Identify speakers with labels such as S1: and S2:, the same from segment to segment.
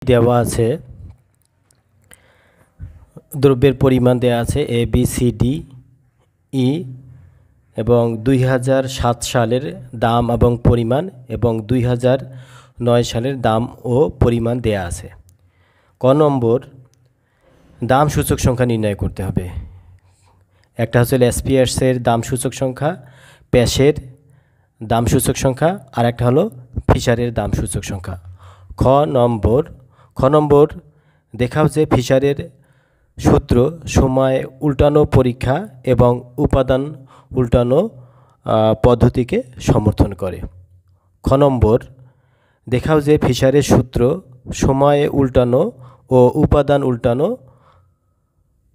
S1: দেওয়া আছে, দ্রব্যের পরিমাণ দেওয়া আছে A B C D E এবং 2007 সালের দাম এবং পরিমাণ এবং 2009 সালের দাম ও পরিমাণ দেয়া আছে। ক নম্বর, দাম সূচক সংখ্যা নির্ণয় করতে হবে। একটা হচ্ছে এসপিএসের দাম সূচক সংখ্যা, প্যাশের দাম সূচক সংখ্যা, আর একটা হলো ফিশারের দাম সূচক সংখ্যা। খ নম্বর, দেখাও যে ফিশারের সূত্র সময় উল্টানো পরীক্ষা এবং উপাদান উল্টানো পদ্ধতিকে সমর্থন করে। খ নম্বর, দেখাও যে ফিশারের সূত্র সময় উল্টানো ও উপাদান উল্টানো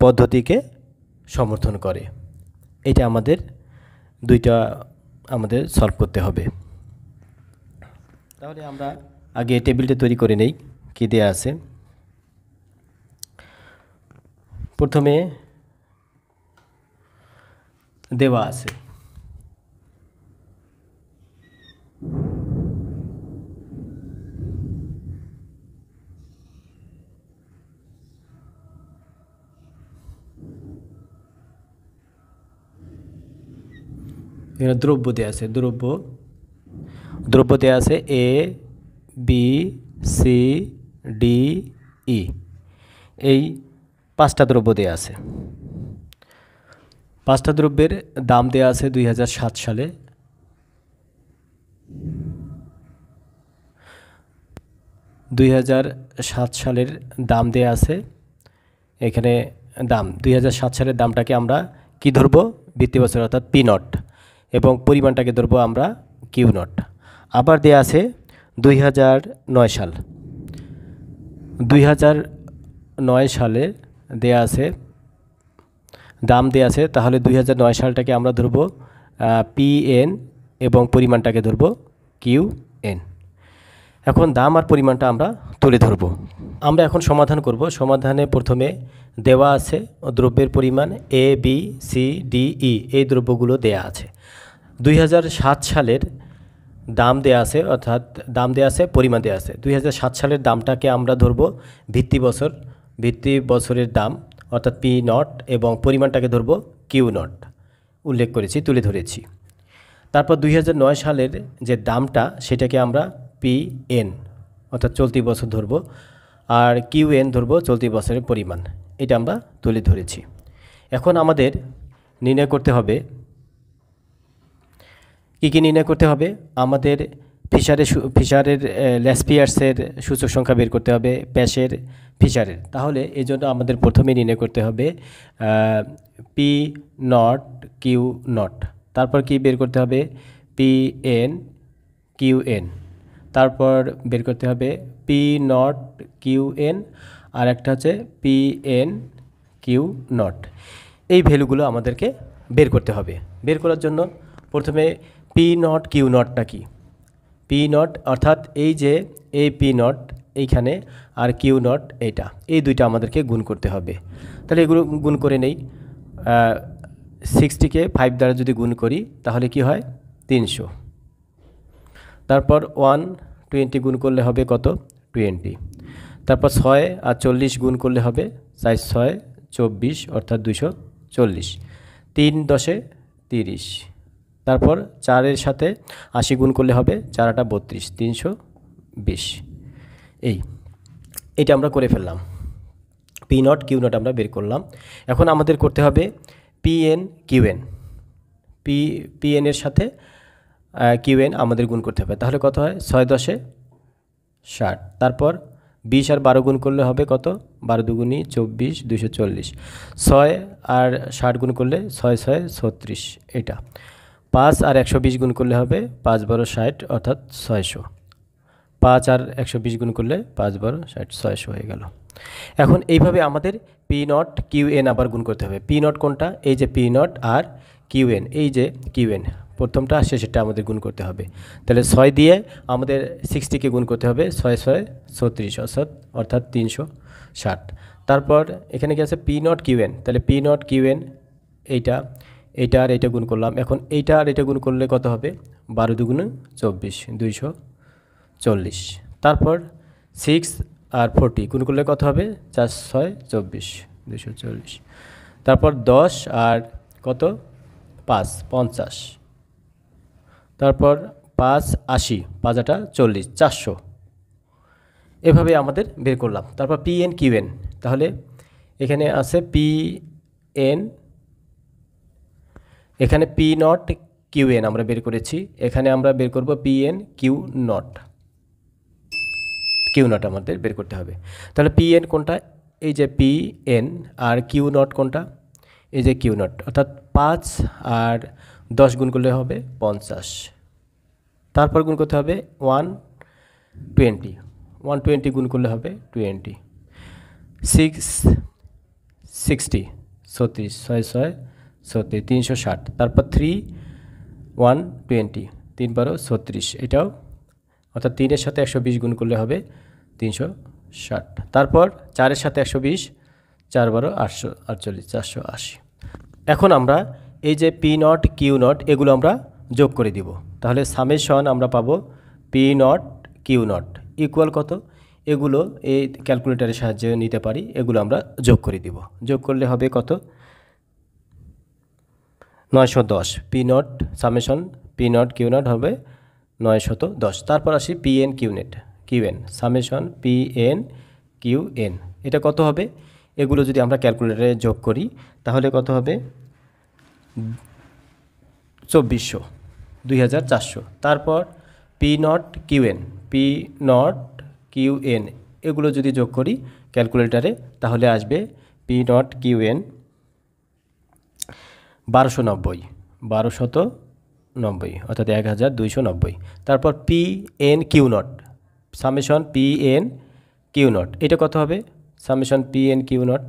S1: পদ্ধতিকে সমর্থন করে। এটা আমাদের দুইটা আমাদের সলভ করতে হবে। তাহলে আমরা আগে টেবিলটা তৈরি করে নেই, কি দেয়া আছে। প্রথমে দেওয়া আছে দ্রব্য দেওয়া আছে, দ্রব্য দেওয়া আছে A B C D E, এই 5টা দ্রব্য দেওয়া আছে। 5টা দ্রব্যের দাম দেওয়া আছে 2007 সালে। 2007 সালের দাম দেওয়া আছে। এখানে দাম 2007 সালের দামটাকে আমরা কি ধরব, ভিত্তি বছর অর্থাৎ পি নট, এবং পরিমাণটাকে ধরবো আমরা কিউ নট। আবার দেয়া আছে 2009 সাল। 2009 সালে দেয়া আছে দাম দেয়া আছে, তাহলে 2009 সালটাকে আমরা ধরবো পি এন এবং পরিমাণটাকে ধরবো কিউ এন। এখন দাম আর পরিমাণটা আমরা তুলে ধরবো। আমরা এখন সমাধান করব। সমাধানে প্রথমে দেওয়া আছে দ্রব্যের পরিমাণ A B C D E, এই দ্রব্যগুলো দেয়া আছে। 2007 সালের দাম দেয়া আছে, অর্থাৎ দাম দেয়া আছে, পরিমাণ দেয়া আছে। 2007 সালের দামটাকে আমরা ধরবো ভিত্তি বছরের দাম অর্থাৎ পি নট, এবং পরিমাণটাকে ধরবো কিউ নট, উল্লেখ করেছি, তুলে ধরেছি। তারপর 2009 সালের যে দামটা সেটাকে আমরা পি এন অর্থাৎ চলতি বছর ধরবো, আর কিউ এন ধরবো চলতি বছরের পরিমাণ, এটা আমরা তুলে ধরেছি। এখন আমাদের নির্ণয় করতে হবে, কী নির্ণয় করতে হবে। আমাদের ফিশারের লেসপিয়ার্সের সূচক সংখ্যা বের করতে হবে, প্যাশের ফিশারের। তাহলে এই জন্য আমাদের প্রথমে নির্ণয় করতে হবে পি নট কিউ নট, তারপর কি বের করতে হবে পি এন কিউ এন, তারপর বের করতে হবে পি নট কিউ এন, আর একটা হচ্ছে পি এন কিউ নট। এই ভ্যালুগুলো আমাদেরকে বের করতে হবে। বের করার জন্য প্রথমে পি নট কিউ নটটা কি, পি নট অর্থাৎ এই যে এই পি নট এইখানে আর কিউ নট এইটা, এই দুইটা আমাদেরকে গুণ করতে হবে। তাহলে এগুলো গুণ করে নেই। 60কে 5 দ্বারা যদি গুণ করি তাহলে কি হয় 300। তারপর 120 গুণ করলে হবে কত 20। তারপর 6 আর 40 গুণ করলে হবে 4 6 24 অর্থাৎ 240। 3 10 30। তারপর 4-এর সাথে 80 গুণ করলে হবে 4 8 32 320। এইটা আমরা করে ফেললাম। পি নট কিউ নট আমরা বের করলাম। এখন আমাদের করতে হবে P N Q N, P N এর সাথে কিউ এন আমাদের গুণ করতে হবে। তাহলে কত হয় 6 10 60। তারপর 20 আর 12 গুণ করলে হবে কত 12 দুগুণী 24 240। 6 আর 60 গুণ করলে 6 6 36। এটা 5 আর 120 গুণ করলে হবে 5 12 60 অর্থাৎ 600। 5 আর 120 গুণ করলে 5 12 60 600 হয়ে গেল। এখন এইভাবে আমাদের পি নট কিউ এন আবার গুণ করতে হবে। পি নট কোনটা, এই যে পি নট, আর কিউ এন এই যে কিউ এন, প্রথমটা শেষেরটা আমাদের গুণ করতে হবে। তাহলে 6 দিয়ে আমাদের 60কে গুণ করতে হবে 6 6 36 অর্থাৎ 360। তারপর এখানে কি আছে পি নট কিউ এন, তাহলে পি নট কিউ এন এইটা আর এইটা গুণ করলাম। এখন এইটা আর এটা গুণ করলে কত হবে 12 দুগুণে 24 240। তারপর 6 আর 40 গুণ করলে কত হবে? 4 6 24, 240। তারপর 10 আর কত? 5 50। তারপর 5 80, 5 আটা 40, 400। এভাবে আমাদের বের করলাম। তারপর পিএন কিউএন, তাহলে এখানে আছে পিএন, এখানে পি নট কিউএন আমরা বের করেছি, এখানে আমরা বের করব P N Q naught. Q naught আমাদের বের করতে হবে। তাহলে পিএন কোনটা? এই যে পিএন। আর কিউ নট কোনটা? এই যে কিউ নট। অর্থাৎ 5 আর 10 গুণ করলে হবে 50। তারপর গুণ করতে হবে 120, 120 গুণ করলে হবে 20। 60 36, 6 6 36, 360। তারপর 3 120, 3 12 36, এটাও অর্থাৎ 3-এর সাথে 120 গুণ করলে হবে 360। তারপর 4-এর সাথে 120, 4 12 848, 480। এখন আমরা এই যে পি নট কিউ নট এগুলো আমরা যোগ করে দিব। তাহলে সামেশন আমরা পাবো P not Q naught equal কত? এগুলো এই ক্যালকুলেটরের সাহায্যে নিতে পারি, এগুলো আমরা যোগ করে দিব। যোগ করলে হবে কত? 910। P not summation P not Q not হবে 910। তারপর আসি P N Q not Q N summation P N Q N, এটা কত হবে? এগুলো যদি আমরা ক্যালকুলেটরে যোগ করি তাহলে কত হবে? 2400, 2400। তারপর P not QN, P not QN এগুলো যদি যোগ করি ক্যালকুলেটরে তাহলে আসবে পি নট কিউএন 1290, 1290 অর্থাৎ 1290। তারপর P N Q naught summation P N Q naught, এটা কত হবে? Summation P N Q naught,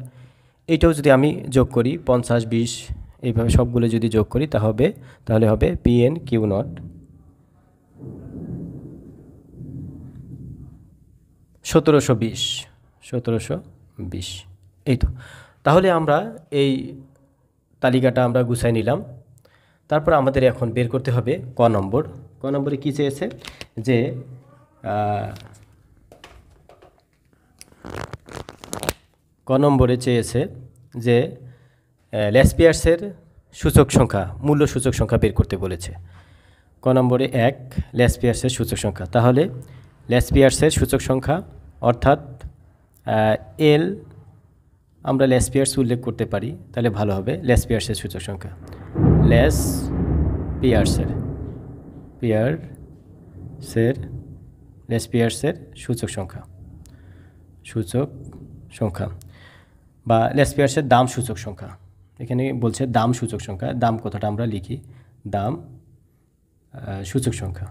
S1: এইটাও যদি আমি যোগ করি 50 20 এইভাবে সবগুলো যদি যোগ করি তাহলে হবে পি এন কিউ নট 1720, 1720। এই তো, তাহলে আমরা এই তালিকাটা আমরা গুছাই নিলাম। তারপর আমাদের এখন বের করতে হবে ক নম্বর। ক নম্বরে কী চেয়েছে? যে ক নম্বরে চেয়েছে যে ল্যাসপিয়ার্সের সূচক সংখ্যা, মূল্য সূচক সংখ্যা বের করতে বলেছে। ক নম্বরে 1 ল্যাসপিয়ার্সের সূচক সংখ্যা। তাহলে ল্যাসপিয়ার্সের সূচক সংখ্যা অর্থাৎ এল আমরা ল্যাসপিয়ার্স উল্লেখ করতে পারি, তাহলে ভালো হবে। ল্যাসপিয়ার্সের সূচক সংখ্যা, ল্যাসপিয়ার্সের সূচক সংখ্যা বা ল্যাসপিয়ার্সের দাম সূচক সংখ্যা। এখানে বলছে দাম সূচক সংখ্যা, দাম কথাটা আমরা লিখি দাম সূচক সংখ্যা।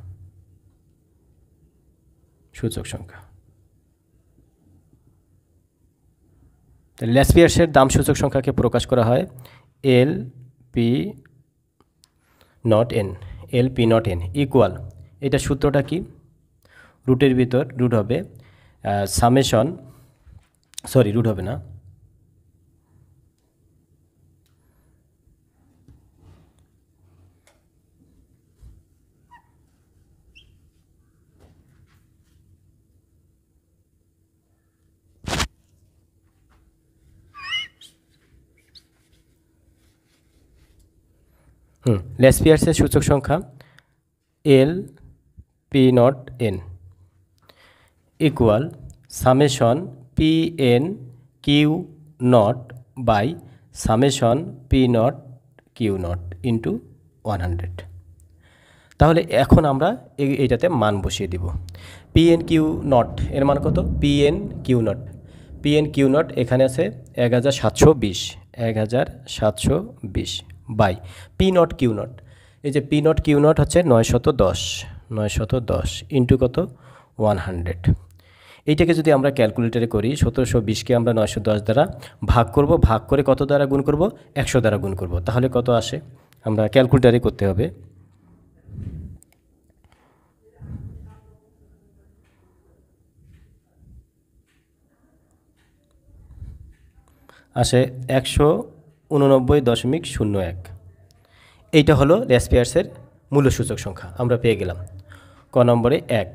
S1: তাহলে ল্যাসপিয়ার্সের দাম সূচক সংখ্যাকে প্রকাশ করা হয় এল পি নট এন ইকুয়াল, এটা সূত্রটা কি? রুটের ভিতর রুট হবে সামেশন, সরি রুট হবে না, ল্যাসপিয়ার্সের সূচক সংখ্যা L P naught N equal summation P N Q not by summation P not Q not into 100। তাহলে এখন আমরা এইটাতে মান বসিয়ে দিব। পি এন কিউ নট এর মান কত? পি এন কিউ নট এখানে আছে 1720 by P not Q naught, এই যে পি নট কিউ নট হচ্ছে 910 ইন্টু কত? 100। এইটাকে যদি আমরা ক্যালকুলেটরে করি 1720কে আমরা 910 দ্বারা ভাগ করব, ভাগ করে কত দ্বারা গুণ করব? 100 দ্বারা গুণ করব। তাহলে কত আসে? আমরা ক্যালকুলেটরে করতে হবে। আসে 189.01। এইটা হলো ল্যাসপিয়ার্সের মূল্যসূচক সংখ্যা, আমরা পেয়ে গেলাম ক নম্বরে 1।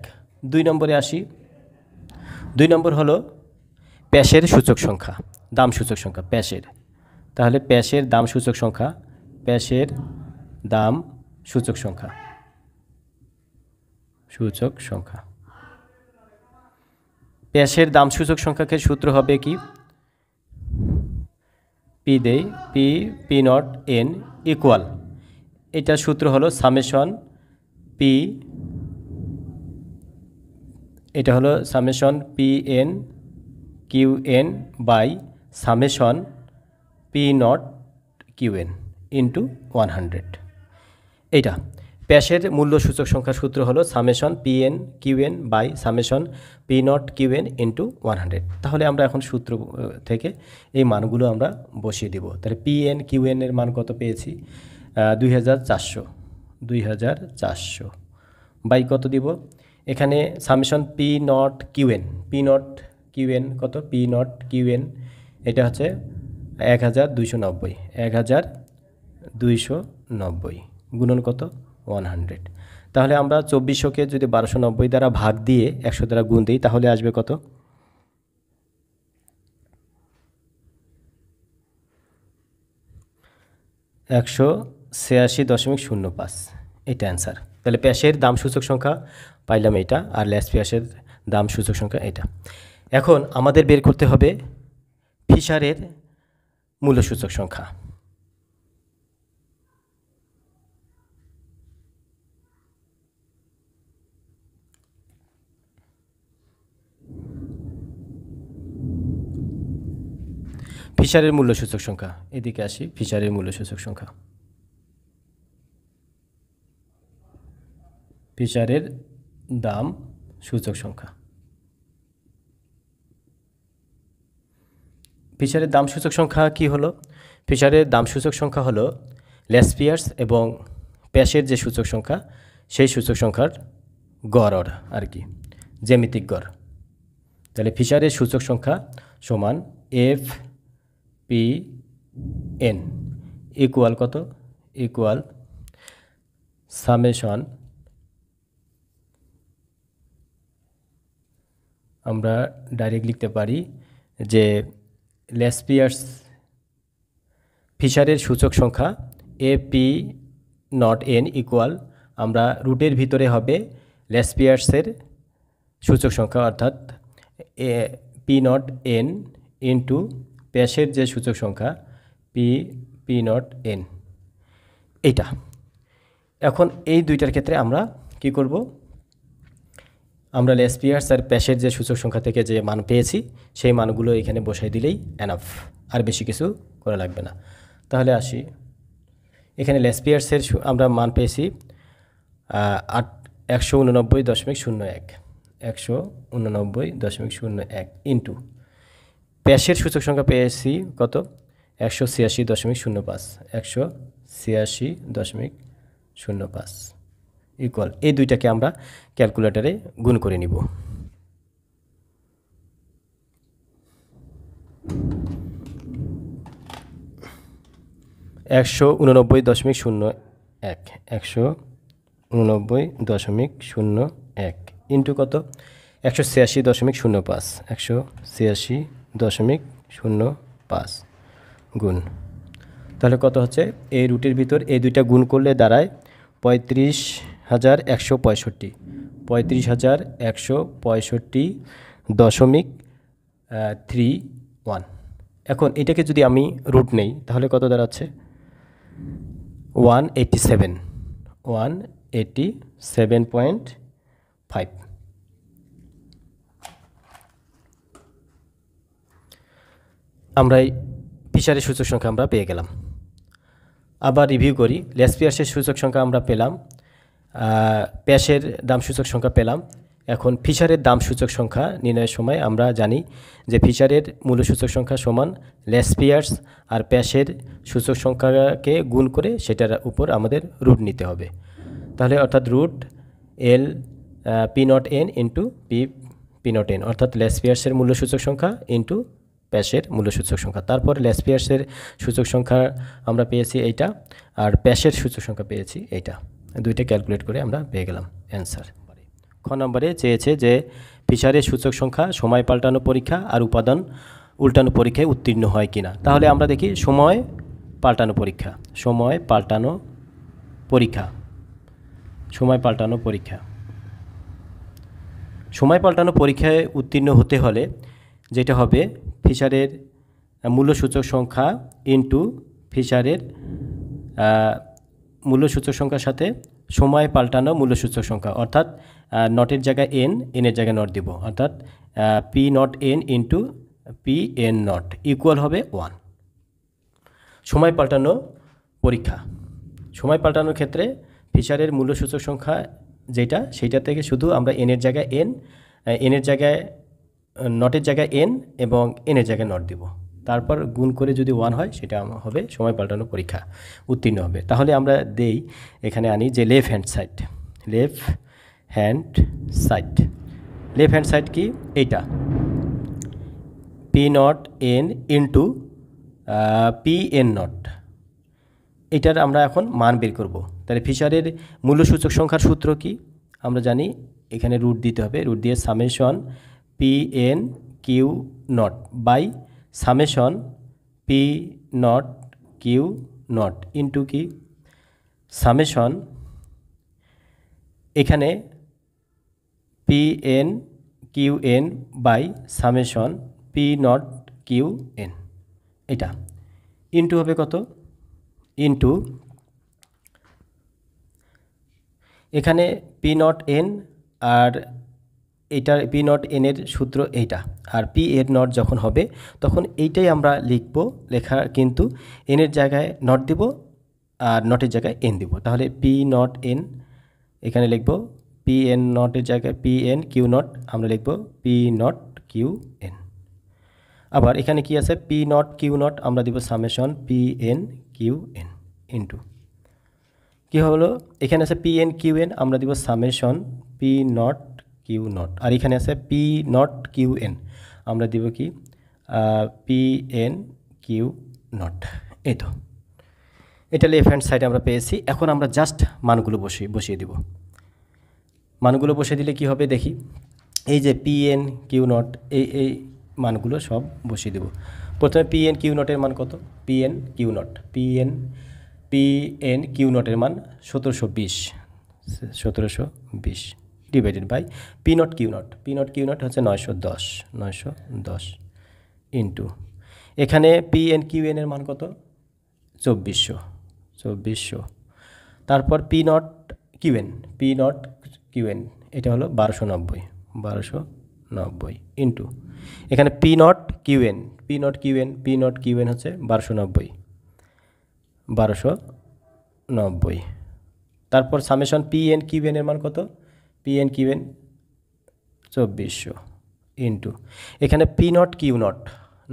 S1: 2 নম্বরে আসি। 2 নম্বর হলো প্যাশের সূচক সংখ্যা, দাম সূচক সংখ্যা প্যাশের। তাহলে প্যাশের দাম সূচক সংখ্যা, প্যাশের দাম সূচক সংখ্যা, সূচক সংখ্যা। প্যাশের দাম সূচক সংখ্যাকে সূত্র হবে কি, পি দেই, পি নট এন ইকুয়াল, এটার সূত্র হলো সামেশন পি, এটা হলো summation P N Q N by summation P not Q N into 100। এইটা প্যাশের মূল্য সূচক সংখ্যার সূত্র হলো summation P N Q N by summation P not Q N into 100। তাহলে আমরা এখন সূত্র থেকে এই মানগুলো আমরা বসিয়ে দিব। তাহলে পি এন কিউ এন এর মান কত পেয়েছি, 2400 বাই কত দিব, এখানে summation P not Q N, P not Q N কত, পি নট কিউ এন এটা হচ্ছে 1290 গুণন কত 100। তাহলে আমরা 2400কে যদি 1290 দ্বারা ভাগ দিয়ে 100 দ্বারা গুণ দিই তাহলে আসবে কত, 186.05, এটা অ্যান্সার। তাহলে প্যাশের দাম সূচক সংখ্যা পাইলাম এটা, আর লেস প্যাশের দাম সূচক সংখ্যা এটা। এখন আমাদের বের করতে হবে ফিশারের মূল্য সূচক সংখ্যা। ফিশারের মূল্য সূচক সংখ্যা, এদিকে আসি, ফিশারের মূল্য সূচক সংখ্যা, ফিশারের দাম সূচক সংখ্যা। ফিশারের দাম সূচক সংখ্যা কি হলো, ফিশারের দাম সূচক সংখ্যা হলো লেসপিয়ার্স এবং প্যাশের যে সূচক সংখ্যা সেই সূচক সংখ্যার গড় আর কি, জ্যামিতিক গড়। তাহলে ফিশারের সূচক সংখ্যা সমান এফ পি এন ইকুয়াল কত, ইকুয়াল সামেশন, আমরা ডাইরেক্ট লিখতে পারি যে লেসপিয়ার্স ফিশারের সূচক সংখ্যা এ পি নট এন ইকুয়াল, আমরা রুটের ভিতরে হবে লেসপিয়ার্সের সূচক সংখ্যা অর্থাৎ পি নট এন ইন্টু প্যাশের যে সূচক সংখ্যা পি নট এন, এইটা। এখন এই দুইটার ক্ষেত্রে আমরা কি করব, আমরা লেসপিয়ার্স আর প্যাশের যে সূচক সংখ্যা থেকে যে মান পেয়েছি সেই মানগুলো এখানে বসাই দিলেই এনাফ, আর বেশি কিছু করা লাগবে না। তাহলে আসি, এখানে লেসপিয়ার্সের আমরা মান পেয়েছি 189.01, 189.01 ইন্টু প্যাশের সূচক সংখ্যা পেয়েছি কত, 186.05, 186.05 ইকুয়াল, এই দুইটাকে আমরা ক্যালকুলেটরে গুণ করে নিব। একশো 189.01 ইন্টু কত, 186.05, 186.05 গুণ, তাহলে কত হচ্ছে, এই রুটের ভিতর এই দুইটা গুণ করলে দাঁড়ায় 35,165, 35,165.31। এখন এটাকে যদি আমি রুট নেই তাহলে কত দাঁড়াচ্ছে, 187.5। আমরা এই ফিশারের সূচক সংখ্যা আমরা পেয়ে গেলাম। আবার রিভিউ করি, লেসপিয়ার্সের সূচক সংখ্যা আমরা পেলাম, প্যাশের দাম সূচক সংখ্যা পেলাম। এখন ফিশারের দাম সূচক সংখ্যা নির্ণয়ের সময় আমরা জানি যে ফিশারের মূল্য সূচক সংখ্যা সমান লেসপিয়ার্স আর প্যাশের সূচক সংখ্যাকে গুণ করে সেটার উপর আমাদের রুট নিতে হবে। তাহলে অর্থাৎ root L P naught N into P naught N, অর্থাৎ লেসপিয়ার্সের মূল্য সূচক সংখ্যা ইন্টু প্যাশের মূল্য সূচক সংখ্যা। তারপর লেসপিয়ার্সের সূচক সংখ্যা আমরা পেয়েছি এইটা, আর প্যাশের সূচক সংখ্যা পেয়েছি এইটা, দুইটা ক্যালকুলেট করে আমরা পেয়ে গেলাম অ্যান্সার। খ নম্বরে চেয়েছে যে ফিশারের সূচক সংখ্যা সময় পাল্টানো পরীক্ষা আর উপাদান উল্টানো পরীক্ষায় উত্তীর্ণ হয় কিনা। তাহলে আমরা দেখি সময় পাল্টানো পরীক্ষা, সময় পাল্টানো পরীক্ষা, সময় পাল্টানো পরীক্ষা। সময় পাল্টানো পরীক্ষায় উত্তীর্ণ হতে হলে যেটা হবে ফিশারের মূল্যসূচক সংখ্যা ইনটু ফিশারের মূল্যসূচক সংখ্যার সাথে সময় পাল্টানো মূল্যসূচক সংখ্যা, অর্থাৎ নটের জায়গায় এনের জায়গায় নট দিব, অর্থাৎ P naught N into P N not equal হবে 1। সময় পাল্টানো পরীক্ষা, সময় পাল্টানোর ক্ষেত্রে ফিশারের মূল্যসূচক সংখ্যা যেটা সেইটা থেকে শুধু আমরা এনের জায়গায় এনের জায়গায় নটের জায়গায় এন এবং এনের জায়গায় নট দিব, তারপর গুণ করে যদি 1 হয় সেটা হবে সময় পাল্টানো পরীক্ষা উত্তীর্ণ হবে। তাহলে আমরা দেই এখানে আনি যে left hand side, left hand side, left hand side কি এইটা P naught N into P N not, এটার আমরা এখন মান বের করব। তাহলে ফিশারের মূল্যসূচক সংখ্যার সূত্র কি আমরা জানি, এখানে রুট দিতে হবে, রুট দিয়ে summation P N Q not by summation P not Q not into কি সামেশন এখানে P N Q N by summation P not Q N, এটা ইন্টু হবে কত ইন্টু এখানে পি নট এন আর এইটার পি নট এনের সূত্র এইটা, আর পি এর নট যখন হবে তখন এইটাই আমরা লিখব, লেখা কিন্তু এনের জায়গায় নট দিব আর নটের জায়গায় এন দিব। তাহলে পি নট এন এখানে লিখব পি এন নটের জায়গায় পি এন কিউ নট আমরা লিখব পি নট কিউ এন। আবার এখানে কি আছে পি নট কিউ নট আমরা দিব summation P N Q N into কী হলো এখানে আছে পি এন কিউ এন আমরা দিব summation P not Q not, আর এখানে আছে পি নট কিউ এন আমরা দিব কি পি এন কিউ নট। এই তো এটা লেফট হ্যান্ড সাইডে আমরা পেয়েছি। এখন আমরা জাস্ট মানগুলো বসিয়ে দিব। মানগুলো বসিয়ে দিলে কি হবে দেখি, এই যে পি এন কিউ নট এই মানগুলো সব বসিয়ে দেব। প্রথমে পি এন কিউ নটের মান কত, P N Q not P N Q নটের মান 1720 divided by P not Q not হচ্ছে 910 ইন্টু এখানে পি এন কিউ এনের মান কত 2400, তারপর পি নট কিউ এন এটা হলো 1290 ইন্টু এখানে পি নট কিউ এন হচ্ছে 1290, তারপর সামেশন পি এন কিউ এনের মান কত P N Q N 2400 into এখানে P not Q not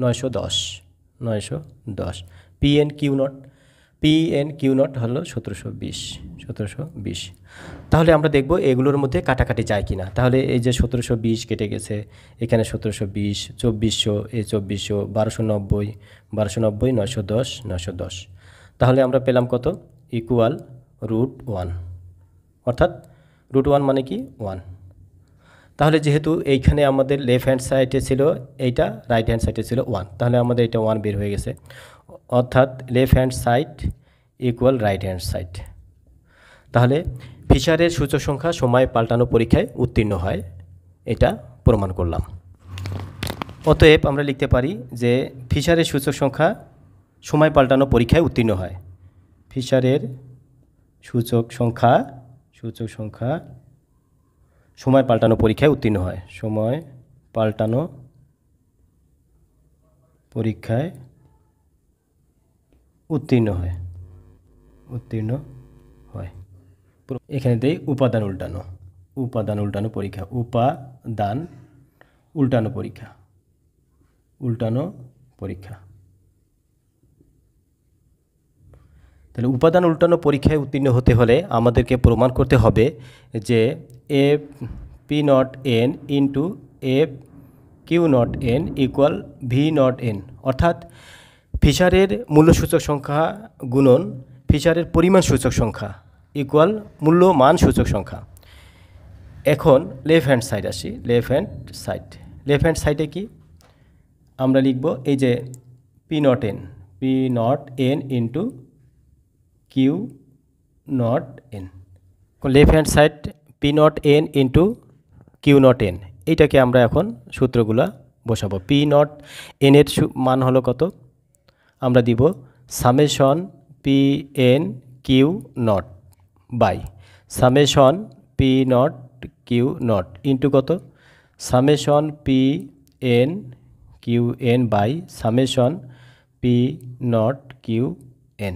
S1: 910 P N Q not হলো 1720। তাহলে আমরা দেখব এগুলোর মধ্যে কাটাকাটি যায় কিনা। তাহলে এই যে 1720 কেটে গেছে, এখানে 1720 2400 এই 2400 1290 910 তাহলে আমরা পেলাম কত ইকুয়াল √1, অর্থাৎ √1 মানে কি 1। তাহলে যেহেতু এইখানে আমাদের লেফট হ্যান্ড সাইডে ছিল এইটা, রাইট হ্যান্ড সাইডে ছিল 1, তাহলে আমাদের এটা 1 বের হয়ে গেছে, অর্থাৎ left hand side equal right hand side. তাহলে ফিশারের সূচক সংখ্যা সময় পাল্টানো পরীক্ষায় উত্তীর্ণ হয়, এটা প্রমাণ করলাম। অতএব আমরা লিখতে পারি যে ফিশারের সূচক সংখ্যা সময় পাল্টানো পরীক্ষায় উত্তীর্ণ হয়। ফিশারের সূচক সংখ্যা সময় পাল্টানো পরীক্ষায় উত্তীর্ণ হয়, সময় পাল্টানো পরীক্ষায় উত্তীর্ণ হয়। এখানে দেই উপাদান উল্টানো পরীক্ষা, উপাদান উল্টানো পরীক্ষা। তাহলে উপাদান উল্টানো পরীক্ষায় উত্তীর্ণ হতে হলে আমাদেরকে প্রমাণ করতে হবে যে A P naught N into A Q naught N equal V naught N, অর্থাৎ ফিশারের মূল্যসূচক সংখ্যা গুণন ফিশারের পরিমাণ সূচক সংখ্যা ইকুয়াল মূল্যমান সূচক সংখ্যা। এখন লেফট হ্যান্ড সাইড আসি। লেফট হ্যান্ড সাইডে কি আমরা লিখব, এই যে P naught N into Q naught N. Left hand side P naught N into Q naught N, এইটাকে আমরা এখন সূত্রগুলা বসাবো। পি নট এন এর মান হলো কত, আমরা দিব summation P N Q not by summation P not Q not into কত, summation P N Q N by summation P not Q N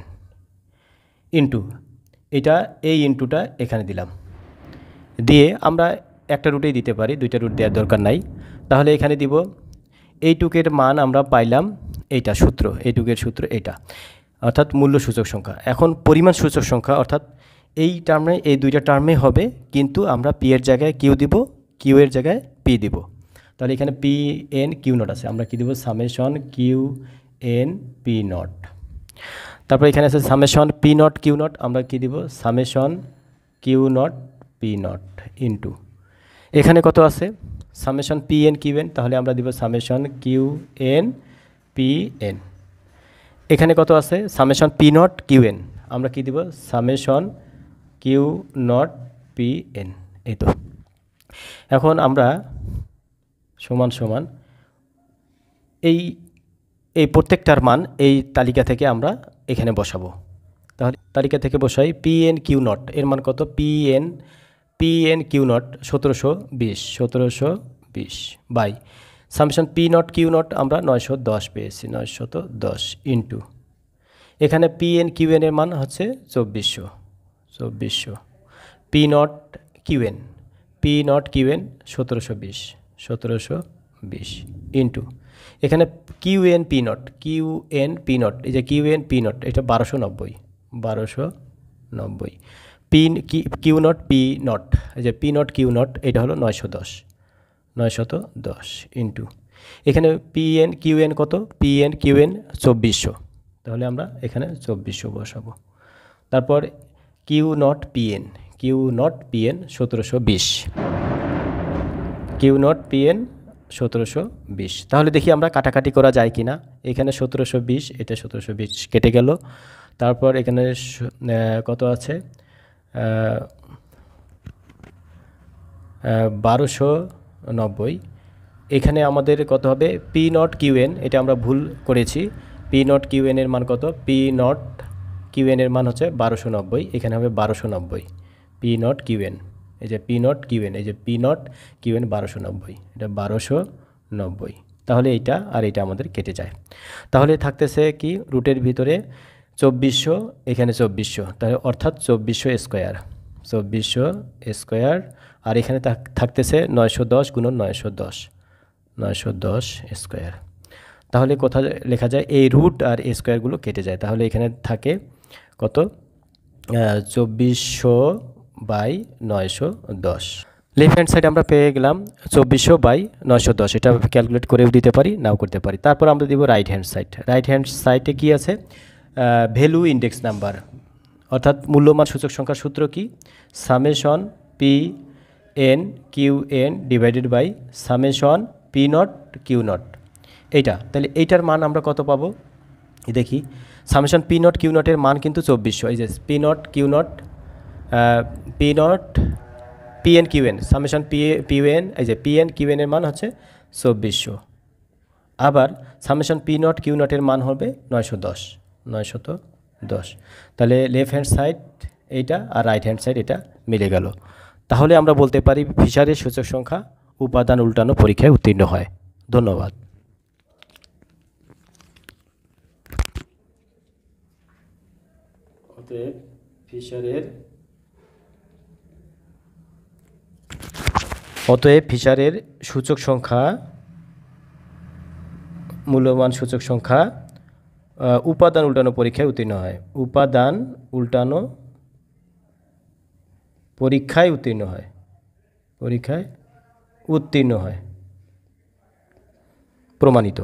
S1: into এটা, এই ইন্টুটা এখানে দিলাম, দিয়ে আমরা একটা রুটেই দিতে পারি, দুইটা রুট দেওয়ার দরকার নাই। তাহলে এখানে দিব এইটুকের মান আমরা পাইলাম, এইটা সূত্র, এইটুকের সূত্র এটা, অর্থাৎ মূল্য সূচক সংখ্যা। এখন পরিমাণ সূচক সংখ্যা অর্থাৎ এই টার্মে, এই দুইটা টার্মে হবে, কিন্তু আমরা পি এর জায়গায় কিউ দিব, কিউ এর জায়গায় পি দিব। তাহলে এখানে পি এন কিউ নট আছে, আমরা কি দিব summation Q N P naught. তারপর এখানে আছে summation P not Q not, আমরা কি দিব summation Q not P naught into এখানে কত আছে summation P N Q N, তাহলে আমরা দিব summation Q N P N. এখানে কত আছে summation P not Q N, আমরা কি দিব summation Q not P N. এই তো এখন আমরা সমান সমান এই এই প্রত্যেকটার মান এই তালিকা থেকে আমরা এখানে বসাবো। তাহলে তালিকা থেকে বসাই পি এন কিউ নট এর মান কত, P N Q naught 1720 by summation P not Q not আমরা 910 পেয়েছি, 910 ইন্টু এখানে পি এন কিউ এন এর মান হচ্ছে 2400 P not Q N 1720 into এখানে কিউ এন পি নট এই যে কিউ এন পি নট এটা 1290 P Q not P naught, এই যে পি নট কিউ নট এটা হলো 910 ইন্টু এখানে পি এন কিউ এন কত, পি এন কিউ এন 2400, তাহলে আমরা এখানে 2400 বসাবো। তারপর কিউ নট পি এন 1720 তাহলে দেখি আমরা কাটাকাটি করা যায় কি না। এখানে 1720 এটা 1720 কেটে গেল। তারপর এখানে কত আছে 1290, এখানে আমাদের কত হবে পি নট কিউ এন, এটা আমরা ভুল করেছি, পি নট কিউ এন এর মান কত, পি নট কিউ এন এর মান হচ্ছে 1290, এখানে হবে 1290 পি নট কিউ এন, এই যে পি নট কিউ এন, এই যে পি নট কিউ এন 1290, এটা 1290। তাহলে এইটা আর এটা আমাদের কেটে যায়। তাহলে থাকতেছে কি রুটের ভিতরে 2400, এখানে 2400, তাহলে অর্থাৎ 2400 স্কোয়ার, আর এখানে থাকতেছে 910 গুণন 910 স্কোয়ার। তাহলে কোথায় লেখা যায় এই রুট আর স্কোয়ারগুলো কেটে যায়, তাহলে এখানে থাকে কত 2400/910। লেফট হ্যান্ড সাইড আমরা পেয়ে গেলাম 2400/910, এটা ক্যালকুলেট করেও দিতে পারি, নাও করতে পারি। তারপর আমরা দিব রাইট হ্যান্ড সাইডে কি আছে ভ্যালু ইন্ডেক্স নাম্বার, অর্থাৎ মূল্যমান সূচক সংখ্যার সূত্র কি summation P N Q N divided by summation P not Q naught, এইটা। তাহলে এইটার মান আমরা কত পাবো দেখি, সামেশন পি নট কিউ নটের মান কিন্তু 2400, এই যে P naught P N Q N summation P N, এই যে পি এন কিউ এন এর মান হচ্ছে 2400, আবার সামেশন পি নট কিউ নটের মান হবে 910। তাহলে লেফট হ্যান্ড সাইড এইটা আর রাইট হ্যান্ড সাইড এটা মিলে গেল। তাহলে আমরা বলতে পারি ফিশারের সূচক সংখ্যা উপাদান উল্টানো পরীক্ষায় উত্তীর্ণ হয়। ধন্যবাদ। অতএব ফিশারের সূচক সংখ্যা মূল্যমান সূচক সংখ্যা উপাদান উল্টানো পরীক্ষায় উত্তীর্ণ হয়, উপাদান উল্টানো পরীক্ষায় উত্তীর্ণ হয়, প্রমাণিত।